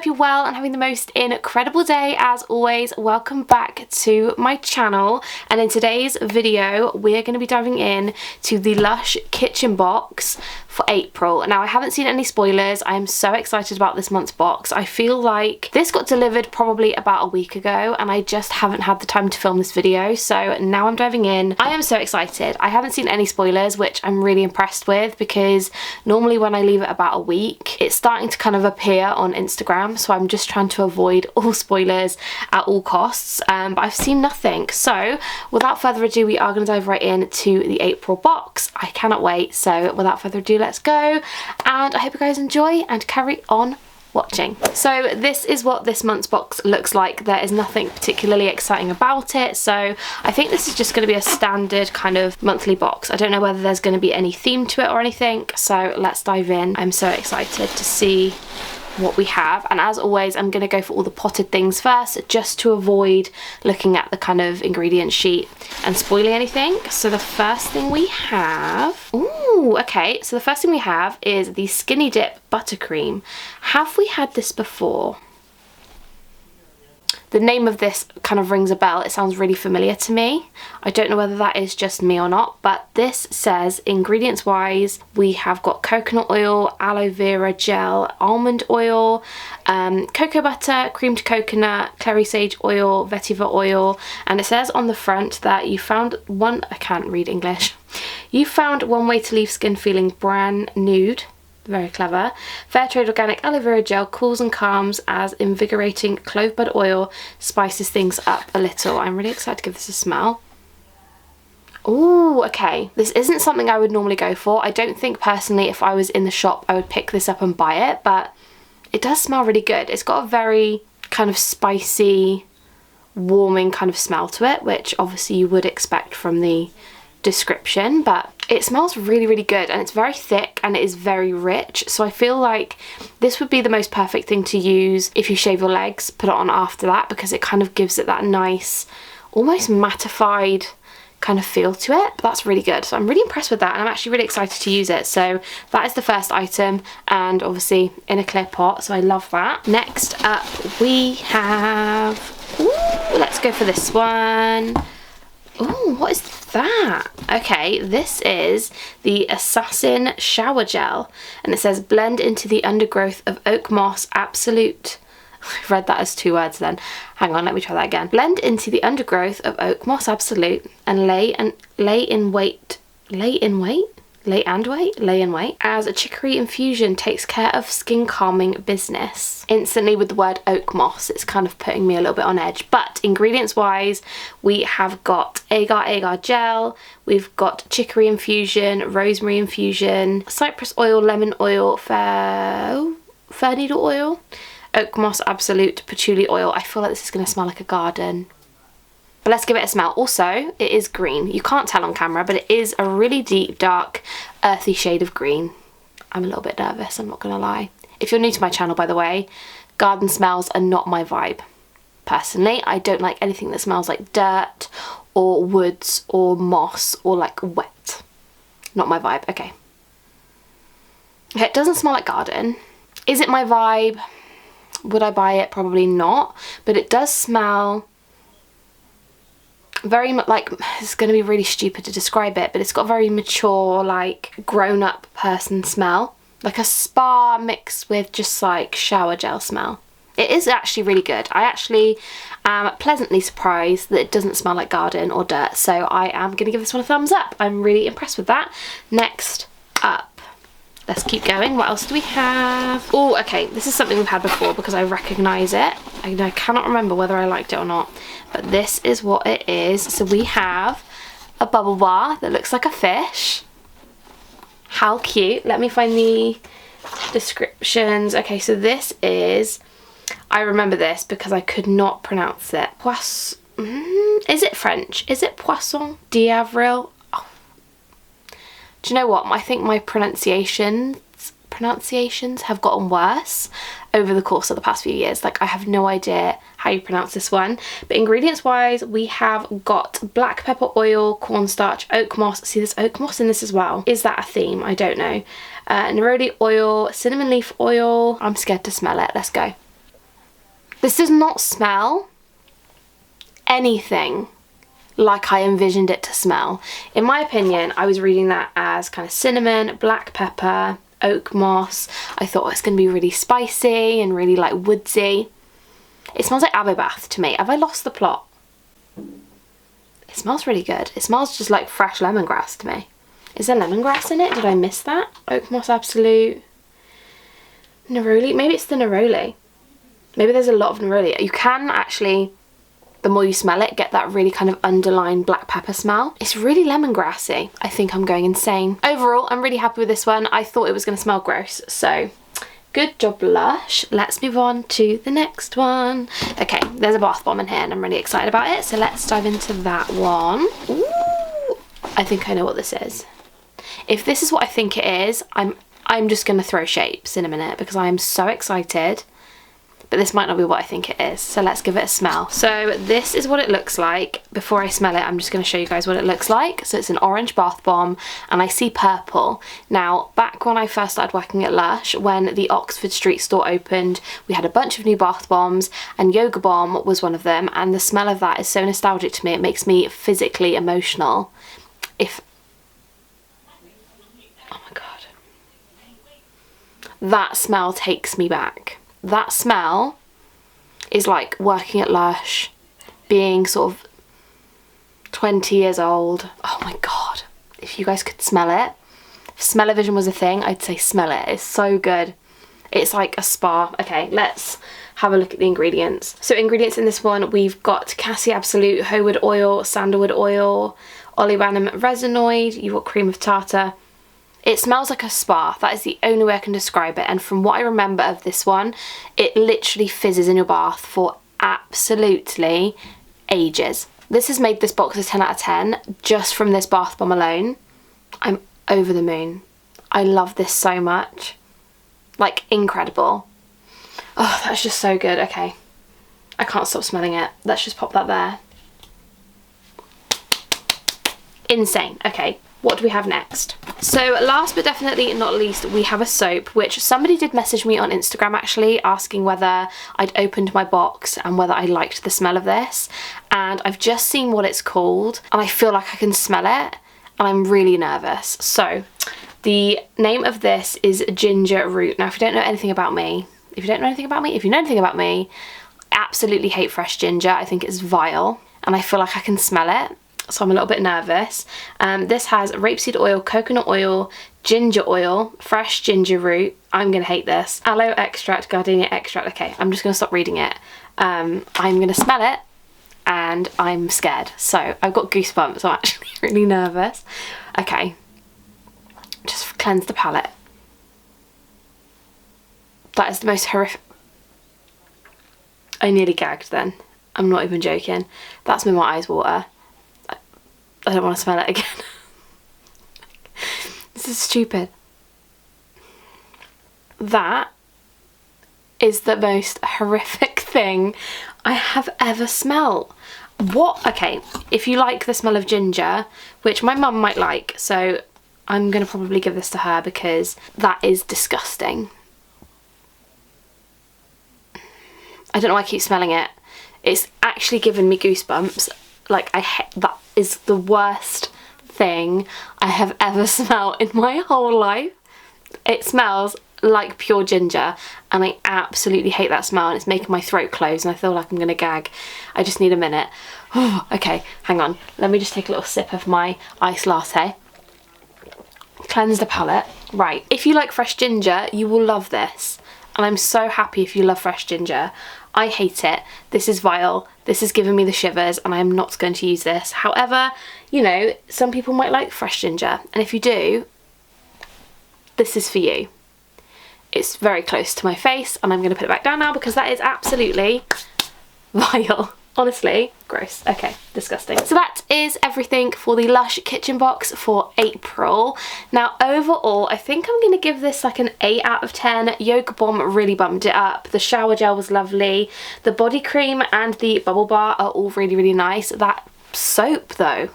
hope you're well and having the most incredible day. As always, welcome back to my channel, and in today's video we're going to be diving in to the Lush kitchen box for April. Now, I haven't seen any spoilers. I am so excited about this month's box. I feel like this got delivered probably about a week ago and I just haven't had the time to film this video, so now I'm diving in. I am so excited. I haven't seen any spoilers, which I'm really impressed with, because normally when I leave it about a week it's starting to kind of appear on Instagram, so I'm just trying to avoid all spoilers at all costs, but I've seen nothing. So without further ado, we are going to dive right into the April box. I cannot wait, so without further ado, let's go, and I hope you guys enjoy and carry on watching. So this is what this month's box looks like. There is nothing particularly exciting about it, so I think this is just going to be a standard kind of monthly box. I don't know whether there's going to be any theme to it or anything, so let's dive in. I'm so excited to see what we have, and as always I'm going to go for all the potted things first, just to avoid looking at the kind of ingredient sheet and spoiling anything. So the first thing we have, okay, so the first thing we have is the Skinny Dip buttercream. Have we had this before? The name of this kind of rings a bell. It sounds really familiar to me. I don't know whether that is just me or not, but this says ingredients wise we have got coconut oil, aloe vera gel, almond oil, cocoa butter, creamed coconut, clary sage oil, vetiver oil, and it says on the front that you found one, I can't read English, you found one way to leave skin feeling brand nude. Very clever. Fair trade organic aloe vera gel cools and calms as invigorating clove bud oil spices things up a little. I'm really excited to give this a smell. Ooh, okay. This isn't something I would normally go for. I don't think personally if I was in the shop I would pick this up and buy it, but it does smell really good. It's got a very kind of spicy, warming kind of smell to it, which obviously you would expect from the description, but it smells really, really good, and it's very thick and it is very rich. So I feel like this would be the most perfect thing to use if you shave your legs, put it on after that, because it kind of gives it that nice, almost mattified kind of feel to it. But that's really good. So I'm really impressed with that, and I'm actually really excited to use it. So that is the first item, and obviously in a clear pot, so I love that. Next up we have, let's go for this one. Oh, what is that? Okay, this is the Assassin Shower Gel, and it says blend into the undergrowth of oak moss absolute. I've read that as two words then. Hang on, let me try that again. Blend into the undergrowth of oak moss absolute and lay in wait as a chicory infusion takes care of skin calming business. Instantly with the word oak moss, it's kind of putting me a little bit on edge. But ingredients wise, we have got agar gel, we've got chicory infusion, rosemary infusion, cypress oil, lemon oil, fir needle oil, oak moss absolute, patchouli oil. I feel like this is going to smell like a garden. But let's give it a smell. Also, it is green. You can't tell on camera, but it is a really deep, dark, earthy shade of green. I'm a little bit nervous, I'm not gonna lie. If you're new to my channel, by the way, garden smells are not my vibe. Personally, I don't like anything that smells like dirt or woods or moss or like wet. Not my vibe. Okay. Okay, it doesn't smell like garden. Is it my vibe? Would I buy it? Probably not. But it does smell very much like, it's going to be really stupid to describe it, but it's got a very mature, like grown-up person smell, like a spa mixed with just like shower gel smell. It is actually really good. I actually am pleasantly surprised that it doesn't smell like garden or dirt, so I am going to give this one a thumbs up. I'm really impressed with that. Next up, let's keep going. What else do we have? Oh, okay, this is something we've had before because I recognise it. I cannot remember whether I liked it or not, but this is what it is. So we have a bubble bar that looks like a fish. How cute. Let me find the descriptions. Okay, so this is, I remember this because I could not pronounce it. Is it French? Is it poisson d'avril? Oh. Do you know what? I think my pronunciations have gotten worse over the course of the past few years. Like, I have no idea how you pronounce this one. But ingredients wise, we have got black pepper oil, cornstarch, oak moss. See, there's oak moss in this as well. Is that a theme? I don't know. Neroli oil, cinnamon leaf oil. I'm scared to smell it. Let's go. This does not smell anything like I envisioned it to smell. In my opinion, I was reading that as kind of cinnamon, black pepper, oak moss. I thought it's going to be really spicy and really like woodsy. It smells like Abibath to me. Have I lost the plot? It smells really good. It smells just like fresh lemongrass to me. Is there lemongrass in it? Did I miss that? Oak moss absolute. Neroli? Maybe it's the neroli. Maybe there's a lot of neroli. You can actually, the more you smell it, get that really kind of underlying black pepper smell. It's really lemongrassy. I think I'm going insane. Overall, I'm really happy with this one. I thought it was going to smell gross, so good job, Lush. Let's move on to the next one. Okay, there's a bath bomb in here and I'm really excited about it, so let's dive into that one. Ooh, I think I know what this is. If this is what I think it is, I'm just going to throw shapes in a minute because I'm so excited. But this might not be what I think it is, so let's give it a smell. So this is what it looks like. Before I smell it, I'm just going to show you guys what it looks like. So it's an orange bath bomb and I see purple. Now, back when I first started working at Lush, when the Oxford Street store opened, we had a bunch of new bath bombs and Yoga Bomb was one of them, and the smell of that is so nostalgic to me. It makes me physically emotional. Oh my god. That smell takes me back. That smell is like working at Lush, being sort of 20 years old. Oh my god, if you guys could smell it. If smell-o-vision was a thing, I'd say smell it. It's so good. It's like a spa. Okay, let's have a look at the ingredients. So ingredients in this one, we've got Cassie Absolute, Howood oil, sandalwood oil, olibanum resinoid, you've got cream of tartar. It smells like a spa. That is the only way I can describe it. And from what I remember of this one, it literally fizzes in your bath for absolutely ages. This has made this box a 10 out of 10 just from this bath bomb alone. I'm over the moon. I love this so much. Like, incredible. Oh, that's just so good. Okay. I can't stop smelling it. Let's just pop that there. Insane. Okay. What do we have next? So last but definitely not least, we have a soap, which somebody did message me on Instagram actually asking whether I'd opened my box and whether I liked the smell of this. And I've just seen what it's called and I feel like I can smell it and I'm really nervous. So the name of this is Ginger Root. Now, if you don't know anything about me, if you know anything about me, I absolutely hate fresh ginger. I think it's vile and I feel like I can smell it. So I'm a little bit nervous. This has rapeseed oil, coconut oil, ginger oil, fresh ginger root. I'm gonna hate this. Aloe extract, gardenia extract. Okay, I'm just gonna stop reading it. I'm gonna smell it and I'm scared. So I've got goosebumps. I'm actually really nervous. Okay, just cleanse the palette. That is the most horrific. I nearly gagged then. I'm not even joking. That's made my eyes water. I don't want to smell it again. This is stupid. That is the most horrific thing I have ever smelled. What? Okay, if you like the smell of ginger, which my mum might like, so I'm going to probably give this to her because that is disgusting. I don't know why I keep smelling it. It's actually given me goosebumps. Like, that is the worst thing I have ever smelled in my whole life. It smells like pure ginger and I absolutely hate that smell and it's making my throat close and I feel like I'm gonna gag. I just need a minute. Okay, hang on. Let me just take a little sip of my iced latte. Cleanse the palette. Right, if you like fresh ginger, you will love this. And I'm so happy if you love fresh ginger. I hate it. This is vile. This has given me the shivers and I'm not going to use this. However, you know, some people might like fresh ginger. And if you do, this is for you. It's very close to my face and I'm going to put it back down now because that is absolutely vile. Honestly, gross. Okay, disgusting. So that is everything for the Lush kitchen box for April. Now overall, I think I'm going to give this like an 8 out of 10. Yoga Bomb really bumped it up. The shower gel was lovely. The body cream and the bubble bar are all really, really nice. That soap though,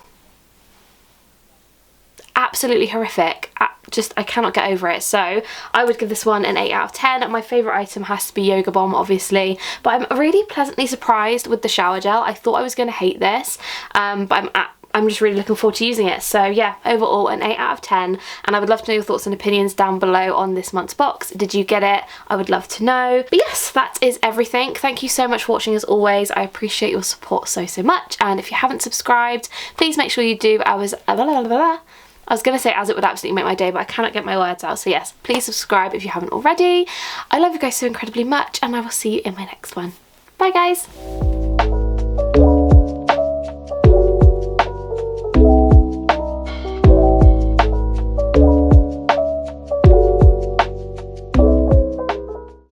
absolutely horrific. I cannot get over it. So I would give this one an 8 out of 10. My favourite item has to be Yoga Bomb, obviously, but I'm really pleasantly surprised with the shower gel. I thought I was going to hate this, but I'm just really looking forward to using it. So yeah, overall an 8 out of 10, and I would love to know your thoughts and opinions down below on this month's box. Did you get it? I would love to know. But yes, that is everything. Thank you so much for watching as always. I appreciate your support so much, and if you haven't subscribed, please make sure you do. I was going to say as it would absolutely make my day, but I cannot get my words out. So yes, please subscribe if you haven't already. I love you guys so incredibly much, and I will see you in my next one. Bye guys.